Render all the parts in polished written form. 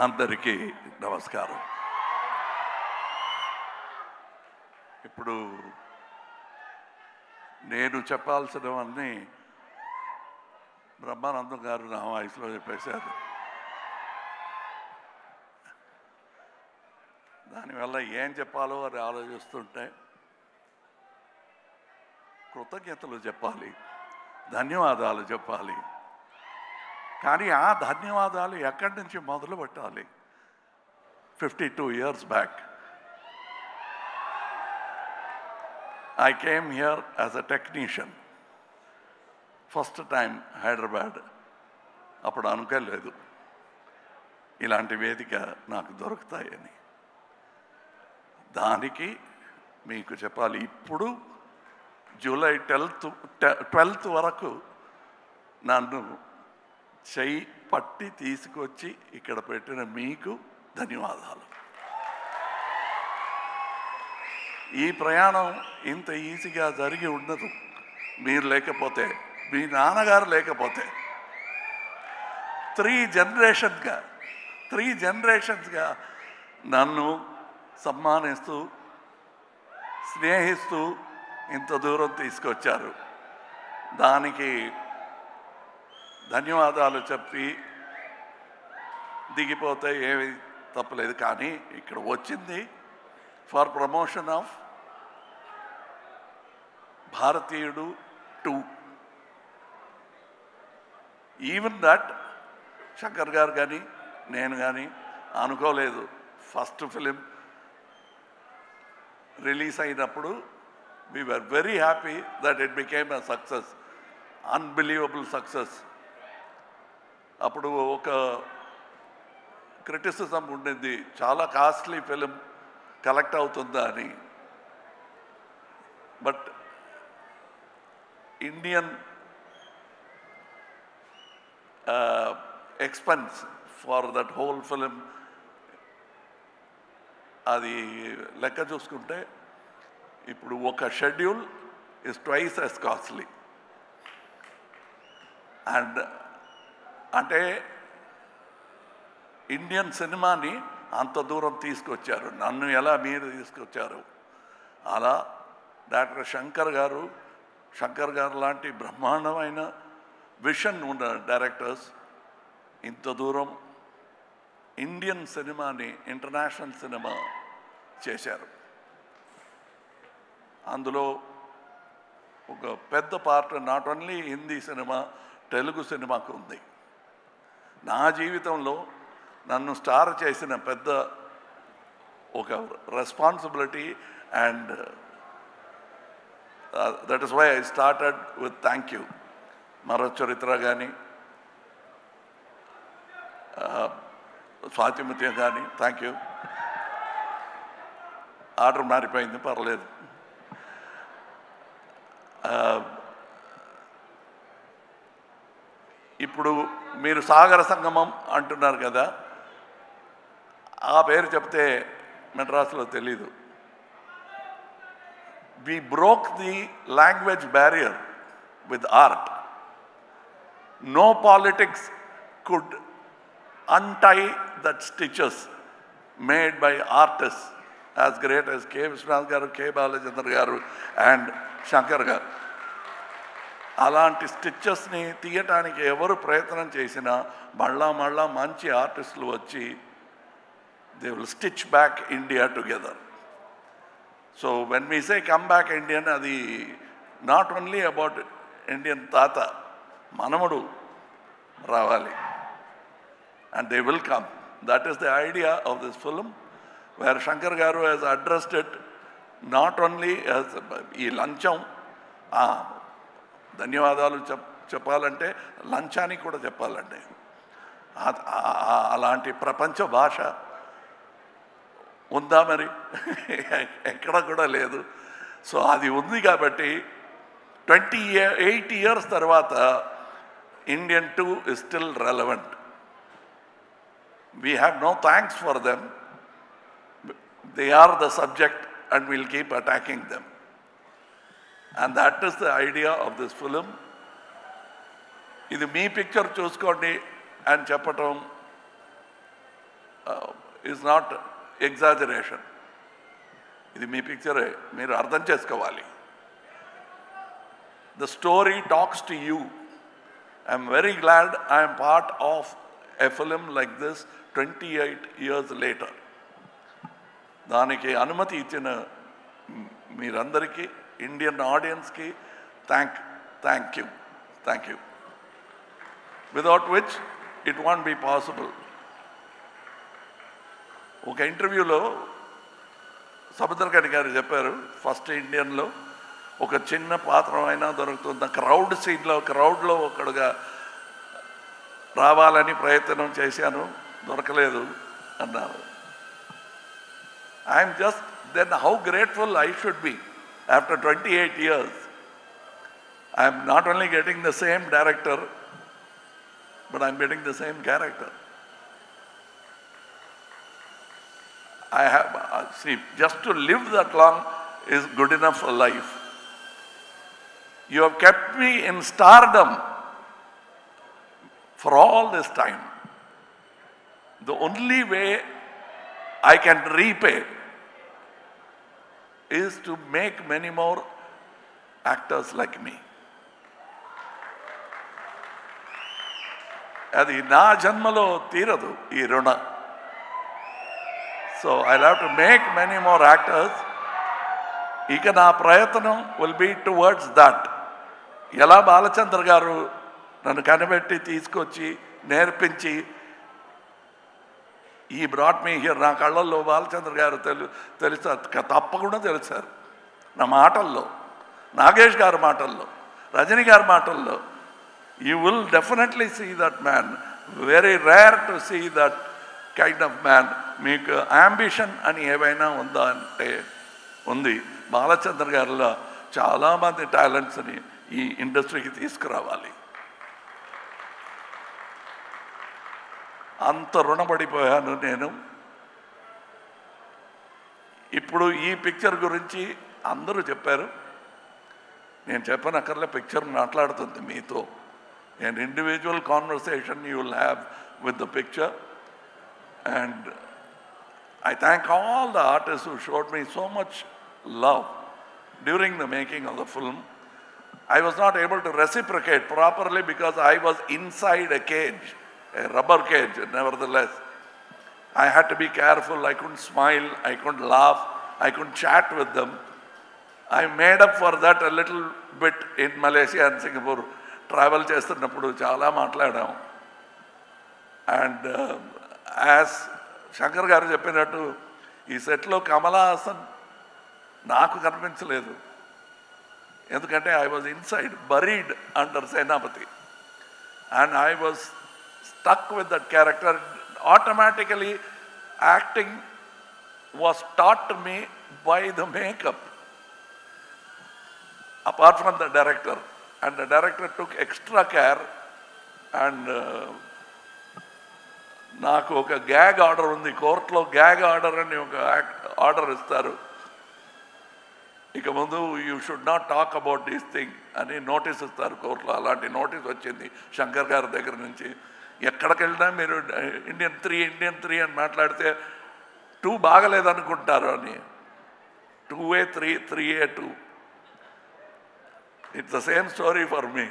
అందరికీ నమస్కారం. ఇప్పుడు నేను చెప్పాల్సినవన్నీ బ్రహ్మానందం గారు నా వాయిస్లో చెప్పేశారు. దానివల్ల ఏం చెప్పాలో అని ఆలోచిస్తుంటే కృతజ్ఞతలు చెప్పాలి, ధన్యవాదాలు చెప్పాలి. కానీ ఆ ధన్యవాదాలు ఎక్కడి నుంచి మొదలు పెట్టాలి? 52 years back I came here as a technician. First time Hyderabad. అప్పుడు అనుకోలేదు ఇలాంటి వేదిక నాకు దొరుకుతాయని. దానికి మీకు చెప్పాలి, ఇప్పుడు జూలై 12th వరకు నన్ను చెయ్యి పట్టి తీసుకొచ్చి ఇక్కడ పెట్టిన మీకు ధన్యవాదాలు. ఈ ప్రయాణం ఇంత ఈజీగా జరిగి ఉండదు మీరు లేకపోతే, మీ నాన్నగారు లేకపోతే. 3 జనరేషన్స్గా నన్ను సమ్మానిస్తూ స్నేహిస్తూ ఇంత దూరం తీసుకొచ్చారు. దానికి ధన్యవాదాలు చెప్పి దిగిపోతే ఏమి తప్పలేదు. కానీ ఇక్కడ వచ్చింది ఫర్ ప్రమోషన్ ఆఫ్ భారతీయుడు 2. ఈవెన్ దట్ శంకర్ గారు కానీ నేను కానీ అనుకోలేదు. ఫస్ట్ ఫిలిం రిలీజ్ అయినప్పుడు we were very happy that it became a success, unbelievable success. అప్పుడు ఒక క్రిటిసిజం ఉండింది, చాలా కాస్ట్లీ ఫిలిం కలెక్ట్ అవుతుందా అని. But Indian expense for that whole film అది లెక్క చూసుకుంటే ఇప్పుడు ఒక schedule is twice as costly. And అంటే ఇండియన్ సినిమాని అంత దూరం తీసుకొచ్చారు. నన్ను ఎలా మీరు తీసుకొచ్చారు, అలా డాక్టర్ శంకర్ గారు లాంటి బ్రహ్మాండమైన విషన్ ఉన్న డైరెక్టర్స్ ఇంత దూరం ఇండియన్ సినిమాని ఇంటర్నేషనల్ సినిమా చేశారు. అందులో ఒక పెద్ద part not only Hindi cinema, Telugu సినిమాకు ఉంది. నా జీవితంలో నన్ను స్టార్ చేసిన పెద్ద ఒక responsibility. And that is why I started with thank you. మరచరిత్ర కానీ స్వాతిముత్యం కానీ థ్యాంక్ యూ. ఆర్డర్ మారిపోయింది, పర్లేదు. ఇప్పుడు మీరు సాగర సంగమం అంటున్నారు కదా, ఆ పేరు చెప్తే మెడ్రాస్లో తెలీదు. we broke the language barrier with art. No politics could untie that stitches made by artists as great as K. Vishwanath garu, K. Balachandra garu and Shankar garu. అలాంటి స్టిచెస్ని తీయటానికి ఎవరు ప్రయత్నం చేసినా మళ్ళా మంచి ఆర్టిస్టులు వచ్చి they will stitch back India together. So when we say come back Indian, అది నాట్ ఓన్లీ అబౌట్ ఇండియన్ తాత, మనముడు రావాలి. And they will come. That is the idea of this film, where Shankar garu has addressed it not only as ఈ లంచం. ధన్యవాదాలు చెప్పాలంటే లంచానికి కూడా చెప్పాలండి. అలాంటి ప్రపంచ భాష ఉందా మరి? ఎక్కడ కూడా లేదు. సో అది ఉంది కాబట్టి 28 years తర్వాత Indian 2 is still relevant. We have no thanks for them. They are the subject and we'll keep attacking them. And that is the idea of this film. ఇది మీ పిక్చర్ చూసుకోండి అని చెప్పటం is not exaggeration. ఇది మీ పిక్చరే, మీరు అర్థం చేసుకోవాలి. The story talks to you. I am very glad I am part of a film like this 28 years later. దానికి అనుమతి ఇచ్చిన మీరందరికీ, ఇండియన్ ఆడియన్స్కి thank you. Without which it won't be possible. ఒక ఇంటర్వ్యూలో సముద్రకని గారు చెప్పారు, ఫస్ట్ ఇండియన్లో ఒక చిన్న పాత్ర అయినా దొరుకుతుంది, క్రౌడ్లో ఒకడుగా రావాలని ప్రయత్నం చేశాను, దొరకలేదు అన్నారు. I'm just then how grateful I should be after 28 years. I'm not only getting the same director, but I'm getting the same character. I have, see, just to live that long is good enough for life. You have kept me in stardom for all this time. The only way I can repay is to make many more actors like me. అది నా జన్మలో తీరదు ఈ రుణ. So I'll have to make many more actors. ఇక నా ప్రయత్నం will be towards that. ఎలా బాలచంద్ర గారు నన్ను కనిపెట్టి తీసుకొచ్చి నేర్పించి ఈ బ్రాట్ మీ హియర్, నా కళ్ళల్లో బాలచంద్ర గారు తెలుస్తారు, తప్పకుండా తెలుస్తారు. నా మాటల్లో, నాగేష్ గారి మాటల్లో, రజనీ గారి మాటల్లో, you will definitely see that man. Very rare to see that kind of man. మీకు అంబిషన్ అని ఏవైనా ఉందా అంటే ఉంది. బాలచంద్ర గారిలో చాలామంది టాలెంట్స్ని ఈ ఇండస్ట్రీకి తీసుకురావాలి. అంత రుణపడిపోయాను నేను. ఇప్పుడు ఈ పిక్చర్ గురించి అందరూ చెప్పారు, నేను చెప్పనక్కర్లే, పిక్చర్ మాట్లాడుతుంది మీతో. An individual conversation you will have with the picture. And I thank all the artists who showed me so much love during the making of the film. I was not able to reciprocate properly because I was inside a cage, a rubber cage. Nevertheless, I had to be careful. I couldn't smile, I couldn't laugh, I couldn't chat with them. I made up for that a little bit in Malaysia and Singapore. Travel చేస్తున్నప్పుడు చాలా మాట్లాడాం. And as Shankar గారు చెప్పినట్టు ఈ సెట్లో కమలా హాసన్ నాకు కనిపించలేదు, ఎందుకంటే I was inside, buried under Senapathi, and I was stuck with that character. Automatically acting was taught to me by the makeup, apart from the director. And the director took extra care. And నాకు ఒక gag order ఉంది, కోర్టులో gag order అని ఒక order ఇస్తారు. ఇక ముందు you should not talk about this thing అని నోటీస్ ఇస్తారు కోర్టులో. అలాంటి నోటీస్ వచ్చింది శంకర్ గారి దగ్గర నుంచి. ఎక్కడికి వెళ్ళినా మీరు ఇండియన్ త్రీ అని మాట్లాడితే 2 బాగలేదనుకుంటారు అని. 2A 3A 2. It's the same story for me.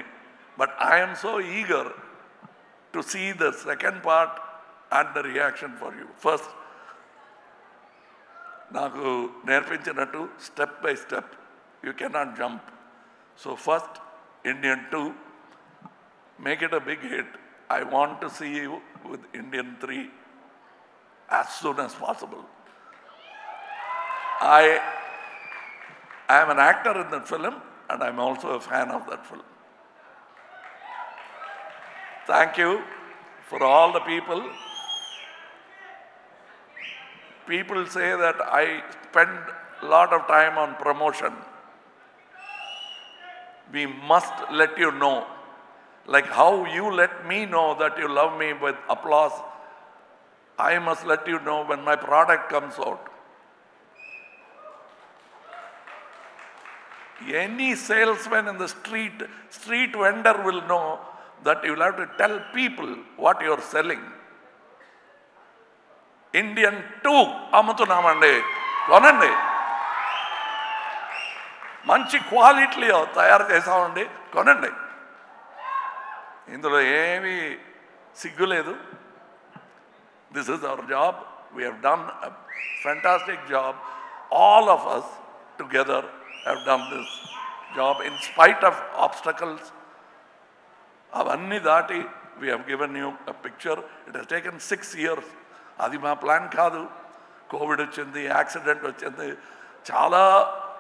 But I am so eager to see the second part and the reaction for you. First, నాకు నేర్పించినట్టు step by step, you cannot jump. So first Indian 2, make it a big hit. I want to see you with Indian 3 as soon as possible. I am an actor in that film and I'm also a fan of that film. Thank you for all the people. People say that I spend a lot of time on promotion. We must let you know, like how you let me know that you love me with applause, I must let you know when my product comes out. Any salesman in the street vendor will know that you will have to tell people what you are selling. Indian 2 అమ్ముతున్నామండి, కొనండి. మంచి క్వాలిటీలో తయారు చేసామండి, కొనండి. ఇందులో ఏమీ సిగ్గు లేదు. This is our job. We have done a fantastic job. All of us together have done this job in spite of obstacles. Avanni dati, we have given you a picture. It has taken 6 years. Adi ma plan kaadu. COVID vachindi, accident vachindi, chala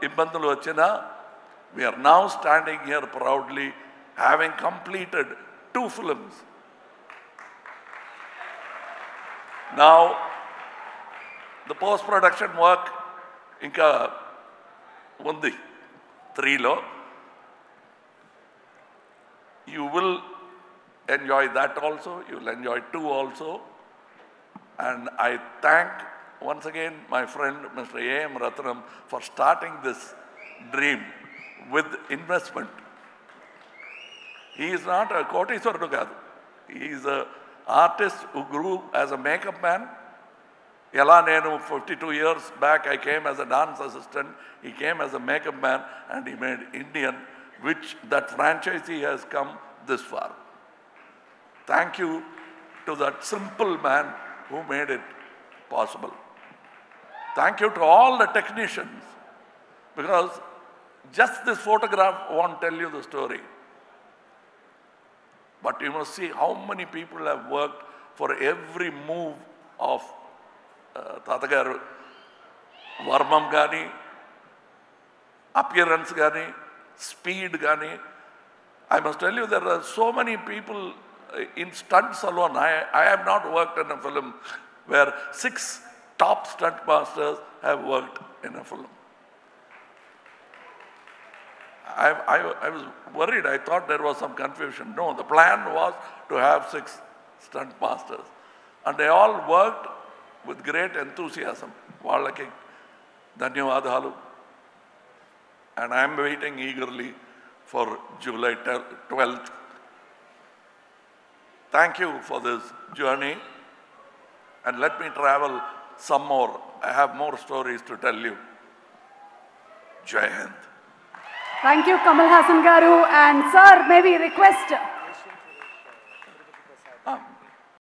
ibbandulu vachina. We are now standing here proudly, having completed 2 films. Now, the post-production work, inka undi 3 lo. You will enjoy that also. You will enjoy 2 also. And I thank once again my friend Mr. A.M. Ratnam for starting this dream with investment. He is not a Koteswarudu kaadu. He is an artist who grew as a makeup man. Ela nenu 52 years back I came as a dance assistant. He came as a makeup man and he made Indian, which that franchisee has come this far. Thank you to that simple man who made it possible. Thank you to all the technicians, because just this photograph won't tell you the story. But you must see how many people have worked for every move of Tatagaru, Varmam Gani, appearance Gani, speed Gani. I must tell you, there are so many people in stunts alone. I have not worked in a film where 6 top stunt masters have worked in a film. I was worried. I thought there was some confusion. No, the plan was to have 6 stunt masters. And they all worked with great enthusiasm. Vallaki dhanyavadalu. And I am waiting eagerly for July 12th. Thank you for this journey. And let me travel some more. I have more stories to tell you. Jai Hind. Thank you, Kamal Haasan Garu. And sir, may we request